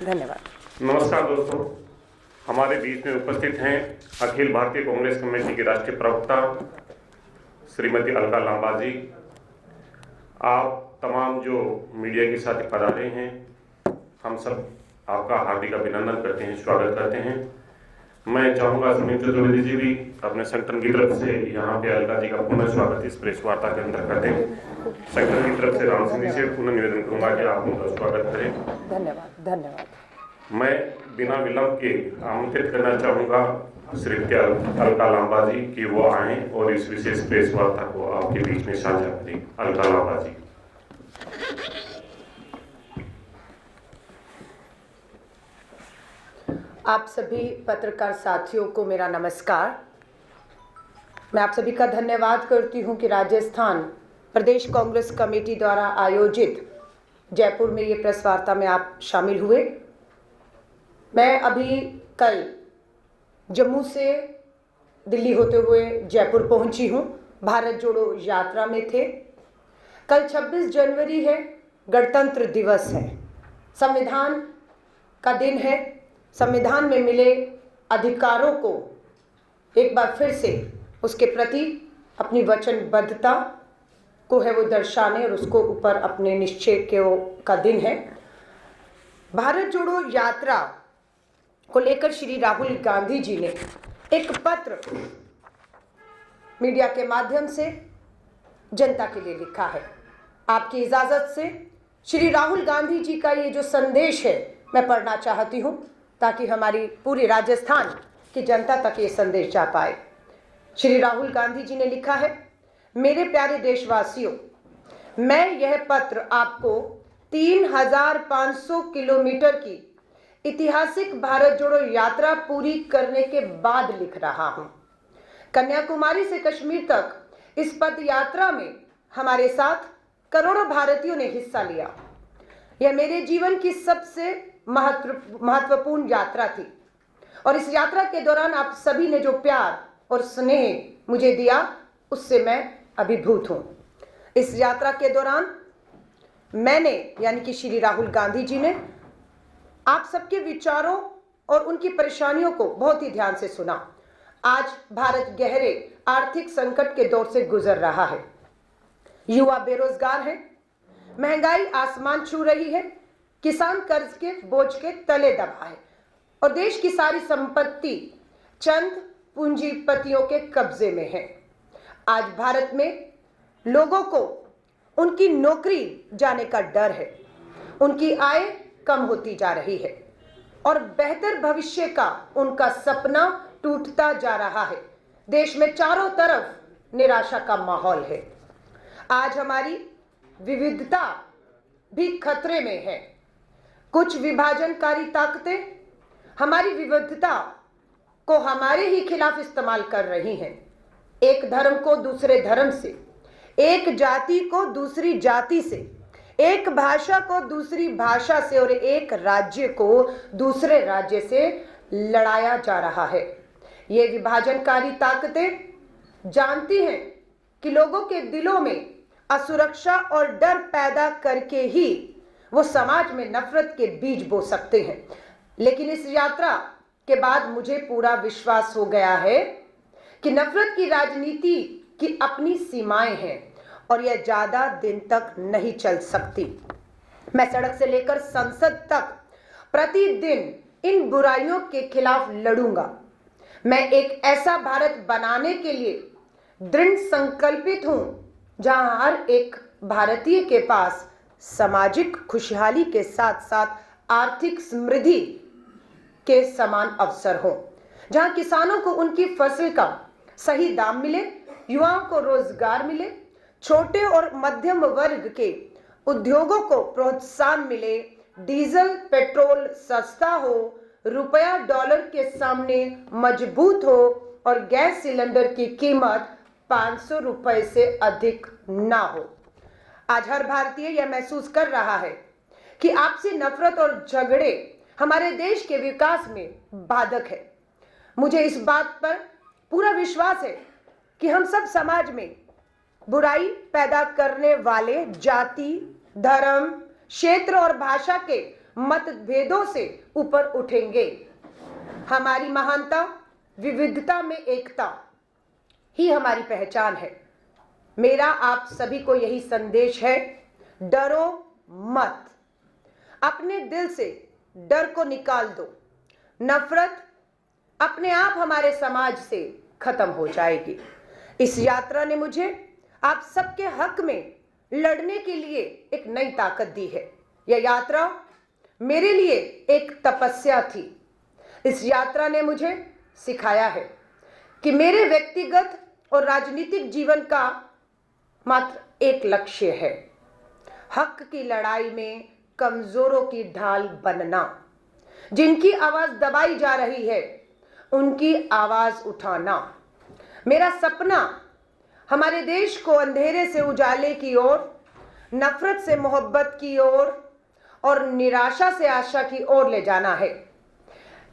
धन्यवाद। नमस्कार दोस्तों, हमारे बीच में उपस्थित हैं अखिल भारतीय कांग्रेस कमेटी की राष्ट्रीय प्रवक्ता श्रीमती अलका लांबा जी। आप तमाम जो मीडिया के साथ पधारे हैं, हम सब आपका हार्दिक अभिनंदन करते हैं, स्वागत करते हैं। मैं चाहूँगा सुनील चतुर्वेदी जी भी अपने संगठन की तरफ से यहाँ पे अलका जी का पुनः स्वागत इस प्रेस वार्ता के अंदर करते हैं। संगठन की तरफ से राम सिंह जी से पुनः निवेदन करूँगा कि आप उनका स्वागत करें। धन्यवाद। धन्यवाद। मैं बिना विलंब के आमंत्रित करना चाहूँगा श्रीमती अलका लांबा जी कि वो आएँ और इस विशेष प्रेस वार्ता को आपके बीच में साझा करें। अलका लांबा जी। आप सभी पत्रकार साथियों को मेरा नमस्कार। मैं आप सभी का धन्यवाद करती हूं कि राजस्थान प्रदेश कांग्रेस कमेटी द्वारा आयोजित जयपुर में ये प्रेस वार्ता में आप शामिल हुए। मैं अभी कल जम्मू से दिल्ली होते हुए जयपुर पहुंची हूं, भारत जोड़ो यात्रा में थे। कल 26 जनवरी है, गणतंत्र दिवस है, संविधान का दिन है। संविधान में मिले अधिकारों को एक बार फिर से उसके प्रति अपनी वचनबद्धता को है वो दर्शाने और उसको ऊपर अपने निश्चय का दिन है। भारत जोड़ो यात्रा को लेकर श्री राहुल गांधी जी ने एक पत्र मीडिया के माध्यम से जनता के लिए लिखा है। आपकी इजाजत से श्री राहुल गांधी जी का ये जो संदेश है मैं पढ़ना चाहती हूं, ताकि हमारी पूरी राजस्थान की जनता तक ये संदेश जा पाए। श्री राहुल गांधी जी ने लिखा है, मेरे प्यारे देशवासियों, मैं यह पत्र आपको 3500 किलोमीटर की ऐतिहासिक भारत जोड़ो यात्रा पूरी करने के बाद लिख रहा हूं। कन्याकुमारी से कश्मीर तक इस पद यात्रा में हमारे साथ करोड़ों भारतीयों ने हिस्सा लिया। यह मेरे जीवन की सबसे महत्वपूर्ण यात्रा थी और इस यात्रा के दौरान आप सभी ने जो प्यार और स्नेह मुझे दिया उससे मैं अभिभूत हूं। इस यात्रा के दौरान मैंने यानी कि श्री राहुल गांधी जी ने आप सबके विचारों और उनकी परेशानियों को बहुत ही ध्यान से सुना। आज भारत गहरे आर्थिक संकट के दौर से गुजर रहा है। युवा बेरोजगार हैं, महंगाई आसमान छू रही है, किसान कर्ज के बोझ के तले दबा है और देश की सारी संपत्ति चंद पूंजीपतियों के कब्जे में है। आज भारत में लोगों को उनकी नौकरी जाने का डर है, उनकी आय कम होती जा रही है और बेहतर भविष्य का उनका सपना टूटता जा रहा है। देश में चारों तरफ निराशा का माहौल है। आज हमारी विविधता भी खतरे में है। कुछ विभाजनकारी ताकतें हमारी विविधता को हमारे ही खिलाफ इस्तेमाल कर रही हैं। एक धर्म को दूसरे धर्म से, एक जाति को दूसरी जाति से, एक भाषा को दूसरी भाषा से और एक राज्य को दूसरे राज्य से लड़ाया जा रहा है। ये विभाजनकारी ताकतें जानती हैं कि लोगों के दिलों में असुरक्षा और डर पैदा करके ही वो समाज में नफरत के बीज बो सकते हैं। लेकिन इस यात्रा के बाद मुझे पूरा विश्वास हो गया है कि नफरत की राजनीति की अपनी सीमाएं हैं और यह ज्यादा दिन तक नहीं चल सकती। मैं सड़क से लेकर संसद तक प्रतिदिन इन बुराइयों के खिलाफ लड़ूंगा। मैं एक ऐसा भारत बनाने के लिए दृढ़ संकल्पित हूं जहां हर एक भारतीय के पास सामाजिक खुशहाली के साथ साथ आर्थिक समृद्धि के समान अवसर हो, जहां किसानों को उनकी फसल का सही दाम मिले, युवाओं को रोजगार मिले, छोटे और मध्यम वर्ग के उद्योगों को प्रोत्साहन मिले, डीजल पेट्रोल सस्ता हो, रुपया डॉलर के सामने मजबूत हो और गैस सिलेंडर की कीमत 500 रुपए से अधिक ना हो। आज हर भारतीय यह महसूस कर रहा है कि आपसी नफरत और झगड़े हमारे देश के विकास में बाधक है। मुझे इस बात पर पूरा विश्वास है कि हम सब समाज में बुराई पैदा करने वाले जाति, धर्म, क्षेत्र और भाषा के मतभेदों से ऊपर उठेंगे। हमारी महानता, विविधता में एकता ही हमारी पहचान है। मेरा आप सभी को यही संदेश है, डरो मत। अपने दिल से डर को निकाल दो। नफरत अपने आप हमारे समाज से खत्म हो जाएगी। इस यात्रा ने मुझे आप सबके हक में लड़ने के लिए एक नई ताकत दी है। यह यात्रा मेरे लिए एक तपस्या थी। इस यात्रा ने मुझे सिखाया है कि मेरे व्यक्तिगत और राजनीतिक जीवन का मात्र एक लक्ष्य है, हक की लड़ाई में कमजोरों की ढाल बनना। जिनकी आवाज दबाई जा रही है, उनकी आवाज उठाना। मेरा सपना हमारे देश को अंधेरे से उजाले की ओर, नफरत से मोहब्बत की ओर और निराशा से आशा की ओर ले जाना है।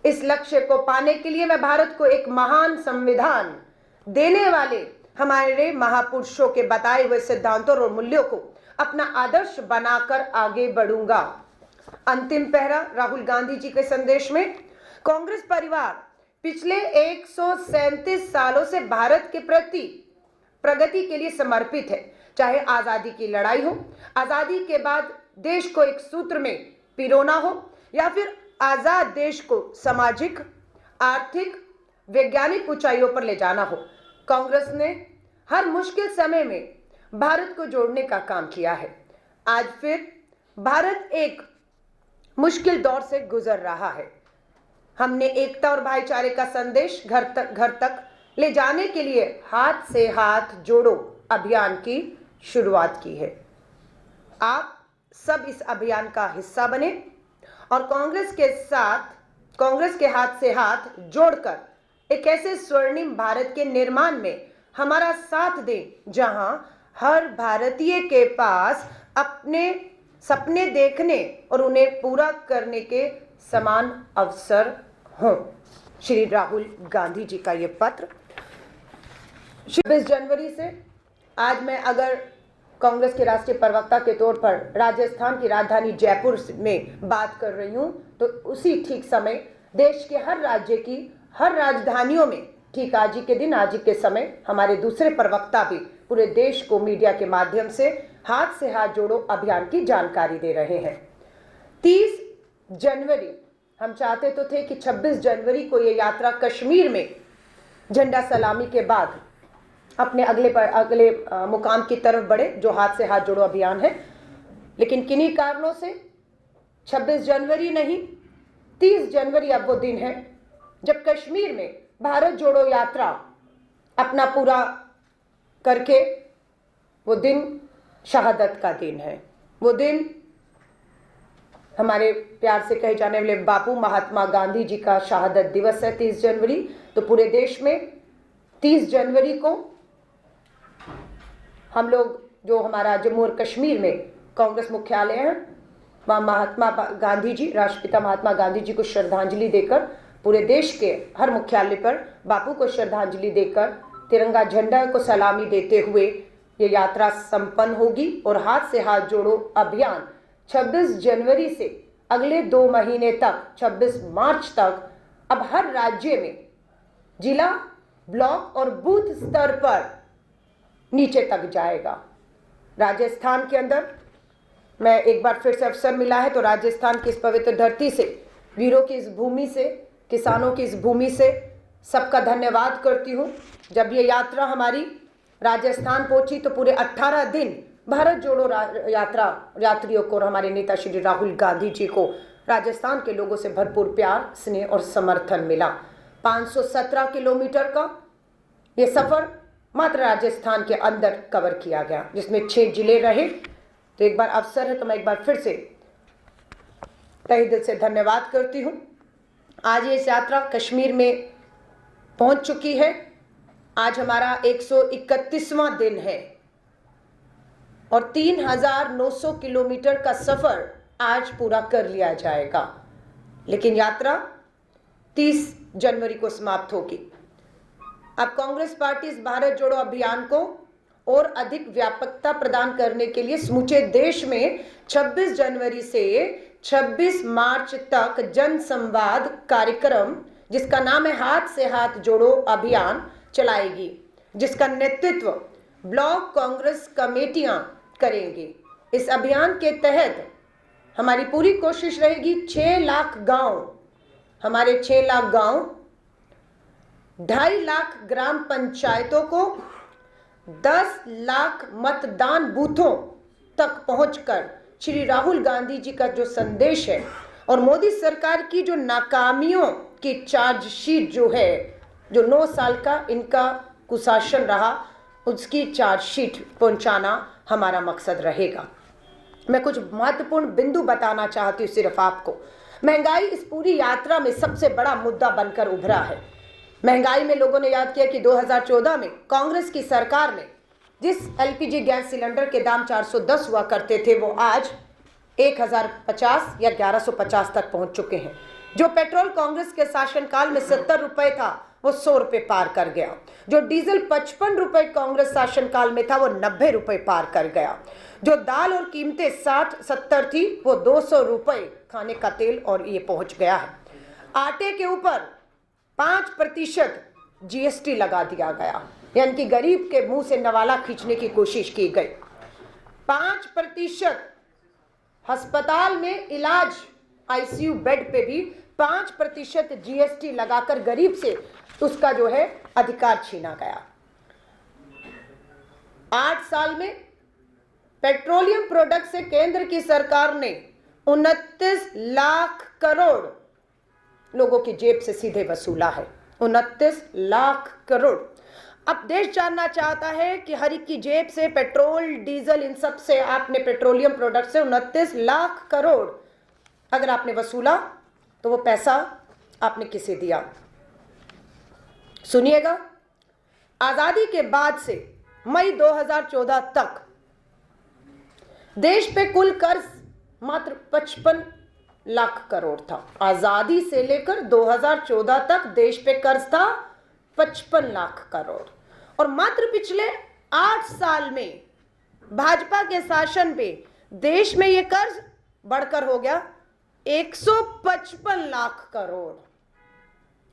इस लक्ष्य को पाने के लिए मैं भारत को एक महान संविधान देने वाले हमारे महापुरुषों के बताए हुए सिद्धांतों और मूल्यों को अपना आदर्श बनाकर आगे बढ़ूंगा। अंतिम पहरा राहुल गांधी जी के संदेश में, कांग्रेस परिवार पिछले 137 सालों से भारत के प्रति प्रगति के लिए समर्पित है। चाहे आजादी की लड़ाई हो, आजादी के बाद देश को एक सूत्र में पिरोना हो, या फिर आजाद देश को सामाजिक, आर्थिक, वैज्ञानिक ऊंचाइयों पर ले जाना हो, कांग्रेस ने हर मुश्किल समय में भारत को जोड़ने का काम किया है। आज फिर भारत एक मुश्किल दौर से गुजर रहा है। हमने एकता और भाईचारे का संदेश घर तक ले जाने के लिए हाथ से हाथ जोड़ो अभियान की शुरुआत की है। आप सब इस अभियान का हिस्सा बने और कांग्रेस के हाथ से हाथ जोड़कर एक ऐसे स्वर्णिम भारत के निर्माण में हमारा साथ दें, जहां हर भारतीय के पास अपने सपने देखने और उन्हें पूरा करने के समान अवसर हों। श्री राहुल गांधी जी का ये पत्र। 26 जनवरी से आज मैं अगर कांग्रेस के राष्ट्रीय प्रवक्ता के तौर पर राजस्थान की राजधानी जयपुर में बात कर रही हूं, तो उसी ठीक समय देश के हर राज्य की हर राजधानियों में ठीक आज ही के दिन, आज ही के समय हमारे दूसरे प्रवक्ता भी पूरे देश को मीडिया के माध्यम से हाथ जोड़ो अभियान की जानकारी दे रहे हैं। 30 जनवरी हम चाहते तो थे कि 26 जनवरी को ये यात्रा कश्मीर में झंडा सलामी के बाद अपने अगले मुकाम की तरफ बढ़े, जो हाथ से हाथ जोड़ो अभियान है। लेकिन किन्हीं कारणों से 26 जनवरी नहीं, 30 जनवरी अब वो दिन है जब कश्मीर में भारत जोड़ो यात्रा अपना पूरा करके, वो दिन शहादत का दिन है। वो दिन हमारे प्यार से कहे जाने वाले बापू महात्मा गांधी जी का शहादत दिवस है, 30 जनवरी। तो पूरे देश में 30 जनवरी को हम लोग, जो हमारा जम्मू और कश्मीर में कांग्रेस मुख्यालय है, वहाँ महात्मा गांधी जी, राष्ट्रपिता महात्मा गांधी जी को श्रद्धांजलि देकर, पूरे देश के हर मुख्यालय पर बापू को श्रद्धांजलि देकर, तिरंगा झंडा को सलामी देते हुए ये यात्रा संपन्न होगी। और हाथ से हाथ जोड़ो अभियान 26 जनवरी से अगले 2 महीने तक, 26 मार्च तक, अब हर राज्य में जिला, ब्लॉक और बूथ स्तर पर नीचे तक जाएगा। राजस्थान के अंदर मैं एक बार फिर से अवसर मिला है तो राजस्थान की इस पवित्र धरती से, वीरों की इस भूमि से, किसानों की इस भूमि से सबका धन्यवाद करती हूँ। जब ये यात्रा हमारी राजस्थान पहुंची तो पूरे 18 दिन भारत जोड़ो यात्रियों को और हमारे नेता श्री राहुल गांधी जी को राजस्थान के लोगों से भरपूर प्यार, स्नेह और समर्थन मिला। 517 किलोमीटर का ये सफर मात्र राजस्थान के अंदर कवर किया गया, जिसमें 6 जिले रहे। तो एक बार अवसर है तो मैं एक बार फिर से तहे दिल से धन्यवाद करती हूँ। आज ये यात्रा कश्मीर में पहुंच चुकी है। आज हमारा 131वां दिन है और 3900 किलोमीटर का सफर आज पूरा कर लिया जाएगा। लेकिन यात्रा 30 जनवरी को समाप्त होगी। अब कांग्रेस पार्टी इस भारत जोड़ो अभियान को और अधिक व्यापकता प्रदान करने के लिए समूचे देश में 26 जनवरी से 26 मार्च तक जन संवाद कार्यक्रम, जिसका नाम है हाथ से हाथ जोड़ो अभियान, चलाएगी, जिसका नेतृत्व ब्लॉक कांग्रेस कमेटियां करेंगी। इस अभियान के तहत हमारी पूरी कोशिश रहेगी 6 लाख गांव, हमारे 6 लाख गांव, 2.5 लाख ग्राम पंचायतों को 10 लाख मतदान बूथों तक पहुंचकर श्री राहुल गांधी जी का जो संदेश है और मोदी सरकार की जो नाकामियों की चार्जशीट जो है, जो 9 साल का इनका कुशासन रहा, उसकी चार्जशीट पहुंचाना हमारा मकसद रहेगा। मैं कुछ महत्वपूर्ण बिंदु बताना चाहती हूँ सिर्फ आपको। महंगाई इस पूरी यात्रा में सबसे बड़ा मुद्दा बनकर उभरा है। महंगाई में लोगों ने याद किया कि 2014 में कांग्रेस की सरकार में जिस एलपीजी गैस सिलेंडर के दाम 410 हुआ करते थे, वो आज 1050 या 1150 तक पहुंच चुके हैं। जो पेट्रोल कांग्रेस के शासनकाल में 70 रुपए था, वो 100 रुपए पार कर गया। जो डीजल 55 रुपए कांग्रेस शासनकाल में था, वो 90 रुपए पार कर गया। जो दाल और कीमतें 60-70 थी, वो 200 रुपए खाने का तेल और ये पहुंच गया है। आटे के ऊपर 5% जीएसटी लगा दिया गया, यानी कि गरीब के मुंह से नवाला खींचने की कोशिश की गई। 5% अस्पताल में इलाज, आईसीयू बेड पे भी 5% जीएसटी लगाकर गरीब से उसका जो है अधिकार छीना गया। 8 साल में पेट्रोलियम प्रोडक्ट से केंद्र की सरकार ने 29 लाख करोड़ लोगों की जेब से सीधे वसूला है। 29 लाख करोड़। अब देश जानना चाहता है कि हर एक की जेब से पेट्रोल, डीजल, इन सब से आपने पेट्रोलियम प्रोडक्ट से 29 लाख करोड़ अगर आपने वसूला, तो वो पैसा आपने किसे दिया? सुनिएगा, आजादी के बाद से मई 2014 तक देश पे कुल कर्ज मात्र 55 लाख करोड़ था। आजादी से लेकर 2014 तक देश पे कर्ज था 55 लाख करोड़, और मात्र पिछले 8 साल में भाजपा के शासन पे देश में ये कर्ज बढ़कर हो गया 155 लाख करोड़।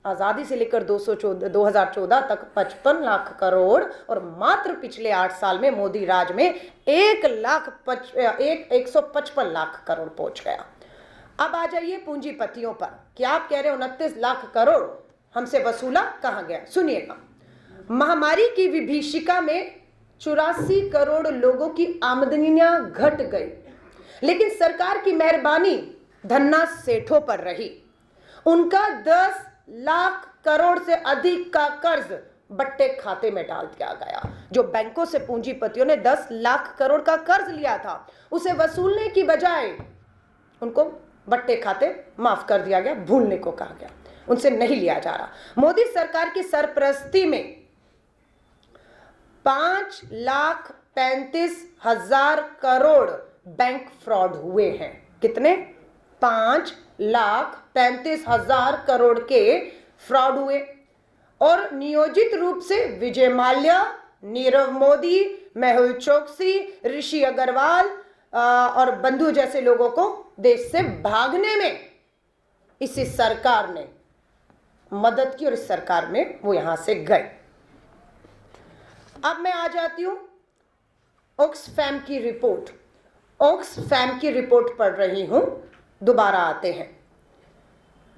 आजादी से लेकर 2014 तक 55 लाख करोड़, और मात्र पिछले 8 साल में मोदी राज में 155 लाख करोड़ पहुंच गया। अब आ जाइए पूंजीपतियों पर कि आप कह रहे हो 29 लाख करोड़ हमसे वसूला कहां गया। सुनिएगा, महामारी की विभीषिका में 84 करोड़ लोगों की आमदनियां घट गई, लेकिन सरकार की मेहरबानी धन्ना सेठों पर रही। उनका 10 लाख करोड़ से अधिक का कर्ज बट्टे खाते में डाल दिया गया। जो बैंकों से पूंजीपतियों ने 10 लाख करोड़ का कर्ज लिया था, उसे वसूलने की बजाय उनको बट्टे खाते माफ कर दिया गया, भूलने को कहा गया, उनसे नहीं लिया जा रहा। मोदी सरकार की सरपरस्ती में 5,35,000 करोड़ बैंक फ्रॉड हुए हैं। कितने? 5,35,000 करोड़ के फ्रॉड हुए, और नियोजित रूप से विजय माल्या, नीरव मोदी, मेहुल चोकसी, ऋषि अग्रवाल और बंधु जैसे लोगों को देश से भागने में इसी सरकार ने मदद की, और इस सरकार में वो यहां से गए। अब मैं आ जाती हूं ऑक्सफैम की रिपोर्ट। ऑक्सफैम की रिपोर्ट पढ़ रही हूं, दोबारा आते हैं।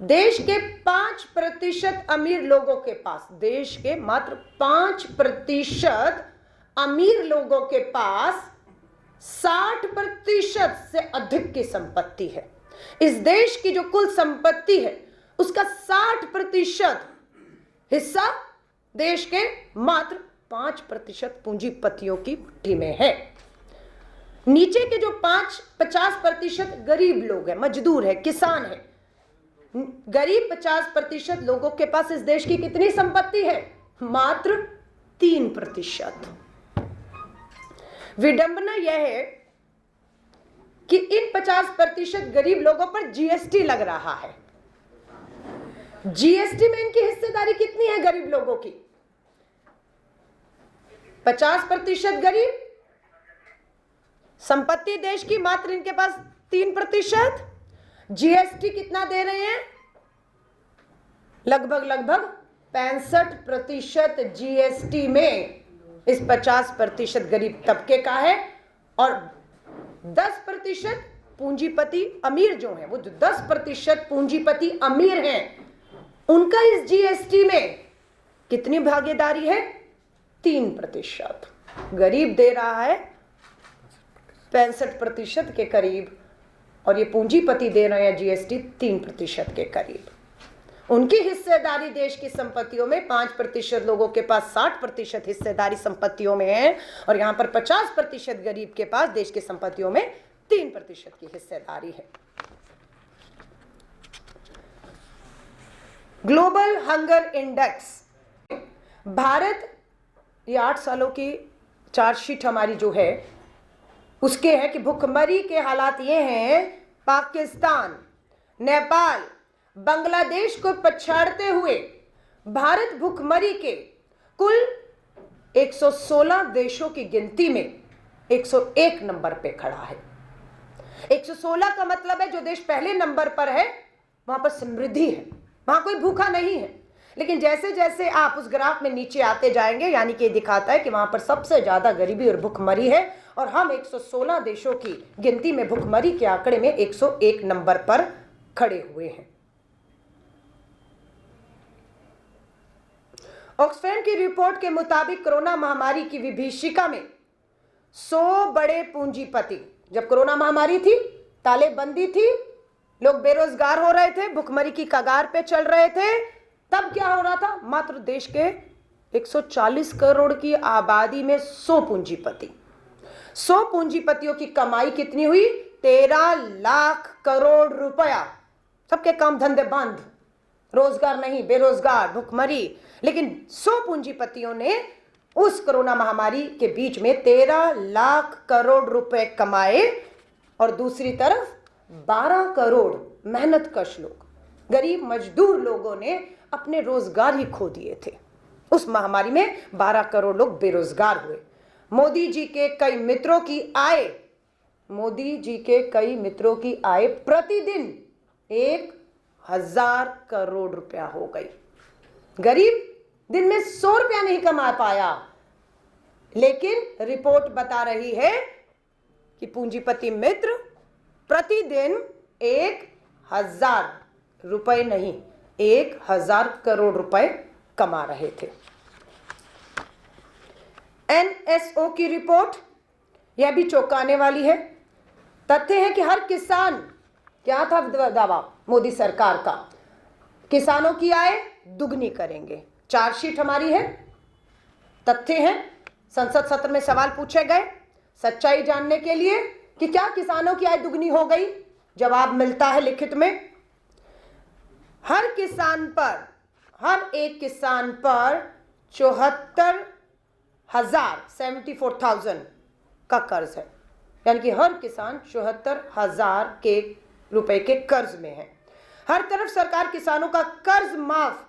देश के 5% अमीर लोगों के पास, देश के मात्र 5% अमीर लोगों के पास 60% से अधिक की संपत्ति है। इस देश की जो कुल संपत्ति है, उसका 60% हिस्सा देश के मात्र 5% पूंजीपतियों की मुट्ठी में है। नीचे के जो 50% गरीब लोग हैं, मजदूर है, किसान है। गरीब 50% लोगों के पास इस देश की कितनी संपत्ति है? मात्र 3%। विडंबना यह है कि इन 50% गरीब लोगों पर जीएसटी लग रहा है। जीएसटी में इनकी हिस्सेदारी कितनी है गरीब लोगों की? 50% गरीब, संपत्ति देश की मात्र इनके पास 3%। जीएसटी कितना दे रहे हैं? लगभग 65% जीएसटी में इस 50% गरीब तबके का है, और 10% पूंजीपति अमीर जो है, वो जो 10% पूंजीपति अमीर हैं, उनका इस जीएसटी में कितनी भागीदारी है? 3%। गरीब दे रहा है 65% के करीब, और ये पूंजीपति दे रहे हैं जीएसटी 3% के करीब। उनकी हिस्सेदारी देश की संपत्तियों में 5% लोगों के पास 60% हिस्सेदारी संपत्तियों में है, और यहां पर 50% गरीब के पास देश की संपत्तियों में 3% की हिस्सेदारी है। ग्लोबल हंगर इंडेक्स, भारत, ये 8 सालों की चार्जशीट हमारी जो है उसके है कि भुखमरी के हालात ये हैं, पाकिस्तान, नेपाल, बांग्लादेश को पछाड़ते हुए भारत भुखमरी के कुल 116 देशों की गिनती में 101 नंबर पे खड़ा है। 116 का मतलब है जो देश पहले नंबर पर है वहां पर समृद्धि है, वहां कोई भूखा नहीं है। लेकिन जैसे जैसे आप उस ग्राफ में नीचे आते जाएंगे, यानी कि दिखाता है कि वहां पर सबसे ज्यादा गरीबी और भुखमरी है, और हम 116 देशों की गिनती में भुखमरी के आंकड़े में 101 नंबर पर खड़े हुए हैं। ऑक्सफैम की रिपोर्ट के मुताबिक कोरोना महामारी की विभीषिका में 100 बड़े पूंजीपति, जब कोरोना महामारी थी, तालेबंदी थी, लोग बेरोजगार हो रहे थे, भुखमरी की कगार पे चल रहे थे, तब क्या हो रहा था? मात्र देश के 140 करोड़ की आबादी में 100 पूंजीपति, 100 पूंजीपतियों की कमाई कितनी हुई? 13 लाख करोड़ रुपया। सबके काम धंधे बंद, रोजगार नहीं, बेरोजगार, भुखमरी, लेकिन 100 पूंजीपतियों ने उस कोरोना महामारी के बीच में 13 लाख करोड़ रुपए कमाए, और दूसरी तरफ 12 करोड़ मेहनतकश लोग, गरीब मजदूर लोगों ने अपने रोजगार ही खो दिए थे। उस महामारी में 12 करोड़ लोग बेरोजगार हुए। मोदी जी के कई मित्रों की आय प्रतिदिन 1000 करोड़ रुपया हो गई। गरीब दिन में 100 रुपया नहीं कमा पाया, लेकिन रिपोर्ट बता रही है कि पूंजीपति मित्र प्रतिदिन 1000 रुपए नहीं, 1000 करोड़ रुपए कमा रहे थे। एनएसओ की रिपोर्ट यह भी चौंकाने वाली है। तथ्य है कि हर किसान, क्या था दावा मोदी सरकार का? किसानों की आय दुगनी करेंगे। चार्जशीट हमारी है, तथ्य है। संसद सत्र में सवाल पूछे गए सच्चाई जानने के लिए कि क्या किसानों की आय दुगनी हो गई? जवाब मिलता है लिखित में। हर एक किसान पर 74,000 का कर्ज है, यानी कि हर किसान 74,000 के रुपए के कर्ज में है। हर तरफ सरकार किसानों का कर्ज माफ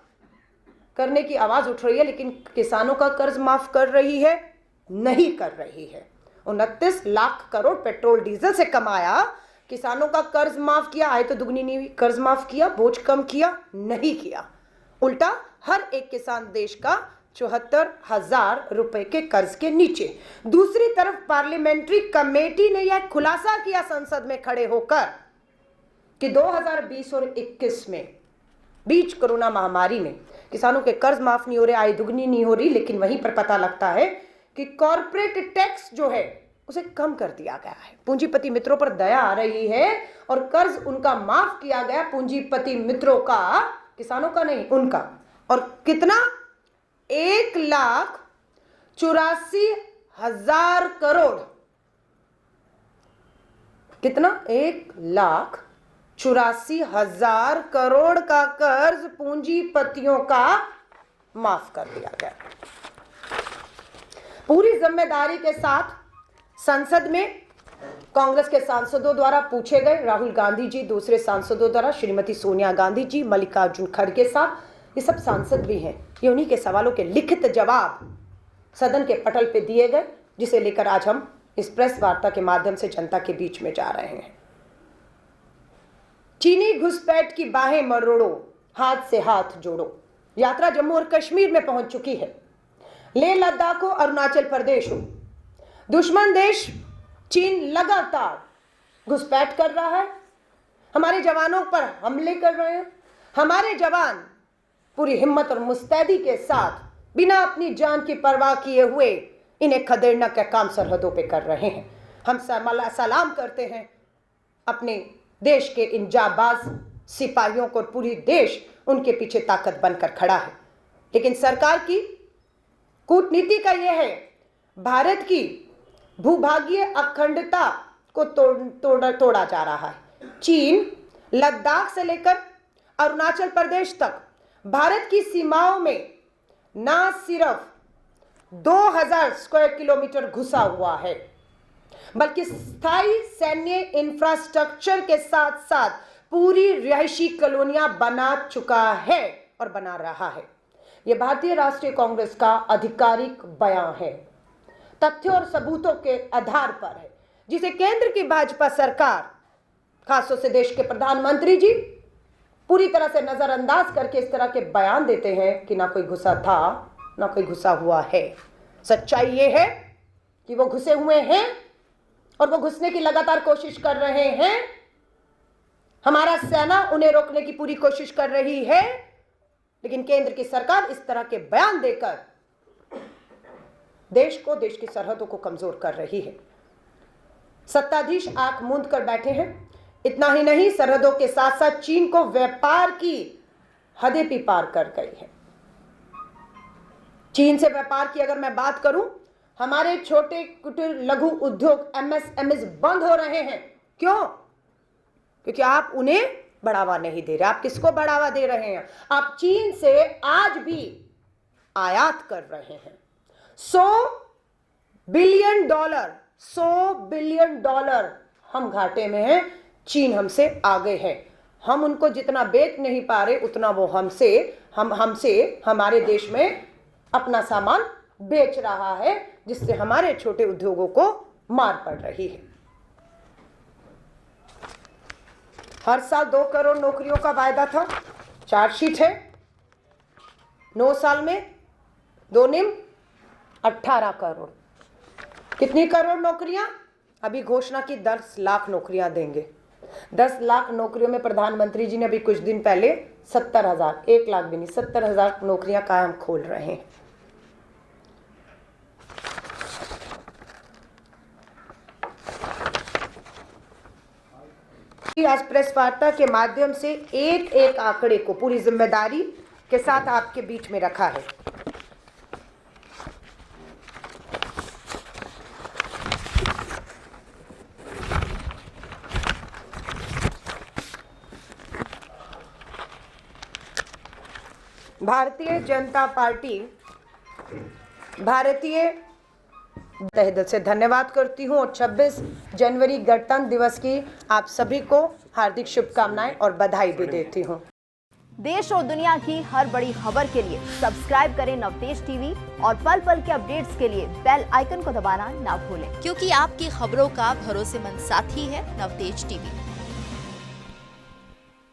करने की आवाज उठ रही है, लेकिन किसानों का कर्ज माफ कर रही है? नहीं कर रही है। 29 लाख करोड़ पेट्रोल डीजल से कमाया, किसानों का कर्ज माफ किया, आय तो दुगनी नहीं हुई। कर्ज माफ किया, बोझ कम किया? नहीं किया। उल्टा हर एक किसान देश का 74,000 रुपए के कर्ज के नीचे। दूसरी तरफ पार्लियामेंट्री कमेटी ने यह खुलासा किया संसद में खड़े होकर कि 2020 और 21 में बीच कोरोना महामारी में किसानों के कर्ज माफ नहीं हो रहे, आय दुगनी नहीं हो रही, लेकिन वहीं पर पता लगता है कि कॉर्पोरेट टैक्स जो है उसे कम कर दिया गया है। पूंजीपति मित्रों पर दया आ रही है और कर्ज उनका माफ किया गया, पूंजीपति मित्रों का, किसानों का नहीं, उनका। और कितना? 1,84,000 करोड़। कितना? 1,84,000 करोड़ का कर्ज पूंजीपतियों का माफ कर दिया गया। पूरी जिम्मेदारी के साथ संसद में कांग्रेस के सांसदों द्वारा पूछे गए, राहुल गांधी जी, दूसरे सांसदों द्वारा श्रीमती सोनिया गांधी जी, मल्लिकार्जुन खड़गे साहब, ये सब सांसद भी हैं। ये उन्हीं के सवालों के लिखित जवाब सदन के पटल पे दिए गए, जिसे लेकर आज हम इस प्रेस वार्ता के माध्यम से जनता के बीच में जा रहे हैं। चीनी घुसपैठ की बाहें मरोड़ो, हाथ से हाथ जोड़ो। यात्रा जम्मू और कश्मीर में पहुंच चुकी है। लेह लद्दाख हो, अरुणाचल प्रदेश हो, दुश्मन देश चीन लगातार घुसपैठ कर रहा है, हमारे जवानों पर हमले कर रहे हैं। हमारे जवान पूरी हिम्मत और मुस्तैदी के साथ बिना अपनी जान की परवाह किए हुए इन्हें खदेड़ना का काम सरहदों पे कर रहे हैं। हम सलाम करते हैं अपने देश के इन जाबाज सिपाहियों को। पूरी देश उनके पीछे ताकत बनकर खड़ा है। लेकिन सरकार की कूटनीति का यह है, भारत की भूभागीय अखंडता को तोड़ा जा रहा है। चीन लद्दाख से लेकर अरुणाचल प्रदेश तक भारत की सीमाओं में ना सिर्फ 2000 स्क्वायर किलोमीटर घुसा हुआ है, बल्कि स्थायी सैन्य इंफ्रास्ट्रक्चर के साथ साथ पूरी रिहायशी कॉलोनियां बना चुका है और बना रहा है। यह भारतीय राष्ट्रीय कांग्रेस का आधिकारिक बयान है, तथ्यों और सबूतों के आधार पर है, जिसे केंद्र की भाजपा सरकार, खासतौर से देश के प्रधानमंत्री जी, पूरी तरह से नजरअंदाज करके इस तरह के बयान देते हैं कि ना कोई घुसा था, ना कोई घुसा हुआ है। सच्चाई ये है कि वो घुसे हुए हैं और वो घुसने की लगातार कोशिश कर रहे हैं। हमारा सेना उन्हें रोकने की पूरी कोशिश कर रही है, लेकिन केंद्र की सरकार इस तरह के बयान देकर देश की सरहदों को कमजोर कर रही है। सत्ताधीश आंख मूंद कर बैठे हैं। इतना ही नहीं, सरहदों के साथ साथ चीन को व्यापार की हदें भी पार कर गई है। चीन से व्यापार की अगर मैं बात करूं, हमारे छोटे कुटीर लघु उद्योग एमएसएमई बंद हो रहे हैं। क्यों? क्योंकि आप उन्हें बढ़ावा नहीं दे रहे। आप किसको बढ़ावा दे रहे हैं? आप चीन से आज भी आयात कर रहे हैं। $100 बिलियन हम घाटे में हैं। चीन हमसे आगे है। हम उनको जितना बेच नहीं पा रहे, उतना वो हमसे हमारे देश में अपना सामान बेच रहा है, जिससे हमारे छोटे उद्योगों को मार पड़ रही है। हर साल 2 करोड़ नौकरियों का वायदा था, चार्जशीट है। 9 साल में 2 निम 18 करोड़। कितनी करोड़ नौकरियां? अभी घोषणा की 10 लाख नौकरियां देंगे। 10 लाख नौकरियों में प्रधानमंत्री जी ने अभी कुछ दिन पहले 70,000, 1 लाख भी नहीं, 70,000 नौकरियां कायम खोल रहे हैं। आज प्रेस वार्ता के माध्यम से एक एक आंकड़े को पूरी जिम्मेदारी के साथ आपके बीच में रखा है। भारतीय जनता पार्टी तहे दिल से धन्यवाद करती हूं और 26 जनवरी गणतंत्र दिवस की आप सभी को हार्दिक शुभकामनाएं और बधाई भी देती हूं। देश और दुनिया की हर बड़ी खबर के लिए सब्सक्राइब करें नवतेज टीवी और पल पल के अपडेट्स के लिए बेल आइकन को दबाना ना भूलें, क्योंकि आपकी खबरों का भरोसेमंद साथी है नवतेज टीवी।